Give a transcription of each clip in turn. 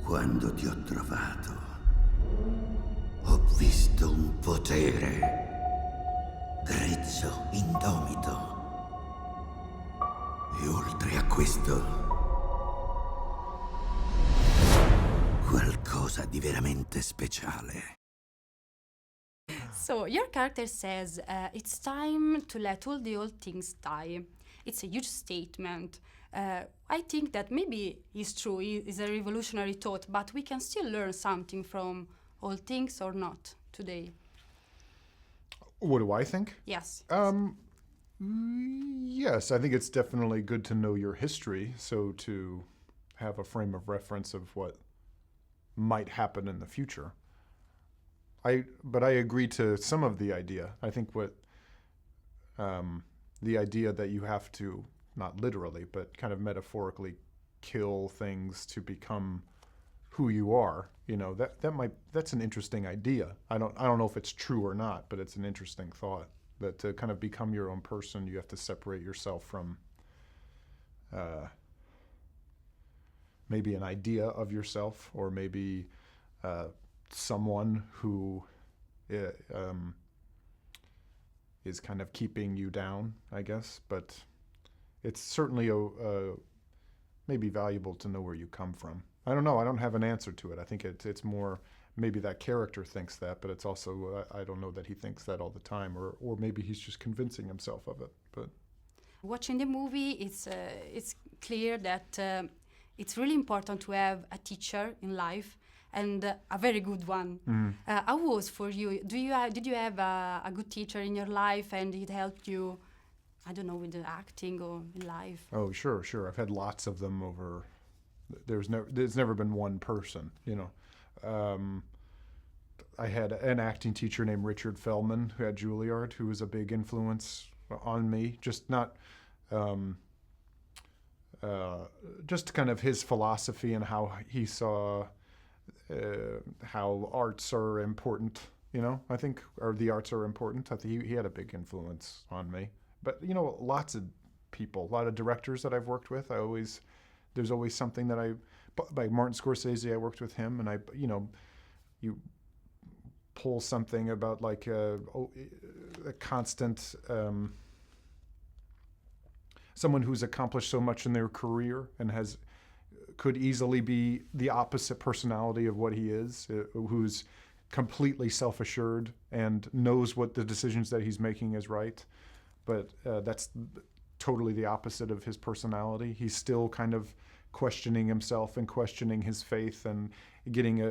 Quando ti ho trovato, ho visto un potere grezzo, indomito. E oltre a questo, qualcosa di veramente speciale. So your character says, it's time to let all the old things die. It's a huge statement. I think that maybe it's true, it's a revolutionary thought, but we can still learn something from old things or not today. What do I think? Yes. Yes, I think it's definitely good to know your history, so to have a frame of reference of what might happen in the future. But I agree to some of the idea. I think the idea that you have to, not literally, but kind of metaphorically kill things to become who you are, that's an interesting idea. I don't know if it's true or not, but it's an interesting thought that to kind of become your own person, you have to separate yourself from maybe an idea of yourself, or maybe someone who is kind of keeping you down, I guess. But it's certainly maybe valuable to know where you come from. I don't know. I don't have an answer to it. I think it's more maybe that character thinks that, but it's also I don't know that he thinks that all the time, or maybe he's just convincing himself of it. But watching the movie, it's clear that it's really important to have a teacher in life, and a very good one. How was for you? Did you have a good teacher in your life, and it helped you, I don't know, with the acting or in life? Oh, sure. I've had lots of them over. There's never been one person, I had an acting teacher named Richard Feldman who had Juilliard, who was a big influence on me. Just not, just kind of his philosophy and how he saw how arts are important. I think, or the arts are important. I think he had a big influence on me. But lots of people, a lot of directors that I've worked with. There's always something that like Martin Scorsese, I worked with him, and you pull something about like a constant, someone who's accomplished so much in their career and could easily be the opposite personality of what he is, who's completely self-assured and knows what the decisions that he's making is right, but that's totally the opposite of his personality. He's still kind of questioning himself and questioning his faith and getting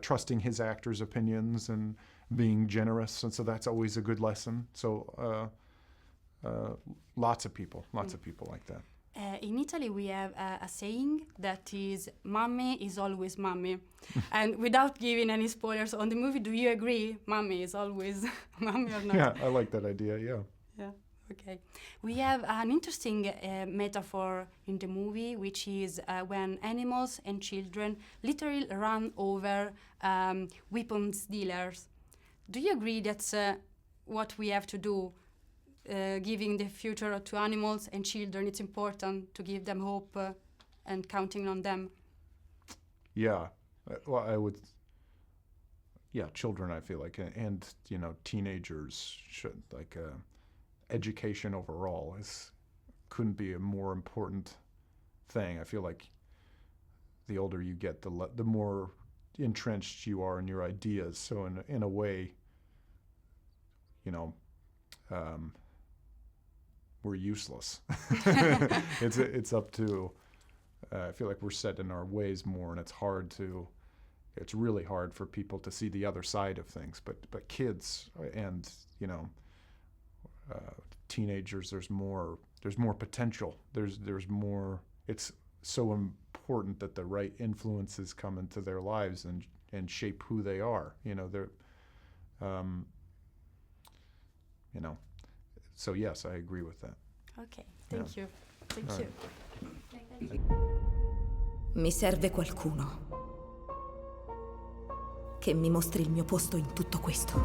trusting his actors' opinions and being generous, and so that's always a good lesson. So lots of people like that. In Italy, we have a saying that is, "Mamme is always mamme." And without giving any spoilers on the movie, do you agree? Mamme is always mamme or not? Yeah, I like that idea, yeah. Yeah, okay. We have an interesting metaphor in the movie, which is when animals and children literally run over weapons dealers. Do you agree that's what we have to do? Giving the future to animals and children, it's important to give them hope and counting on them. Yeah, well, I would. Yeah, children, I feel like, and teenagers should, like, education overall couldn't be a more important thing. I feel like the older you get, the more entrenched you are in your ideas. So in a way, we're useless. It's up to. I feel like we're set in our ways more, and it's really hard for people to see the other side of things. But kids and teenagers, there's more potential. There's more. It's so important that the right influences come into their lives and shape who they are. So yes, I agree with that. Okay, thank you. Thank you. Mi serve qualcuno che mi mostri il mio posto in tutto questo.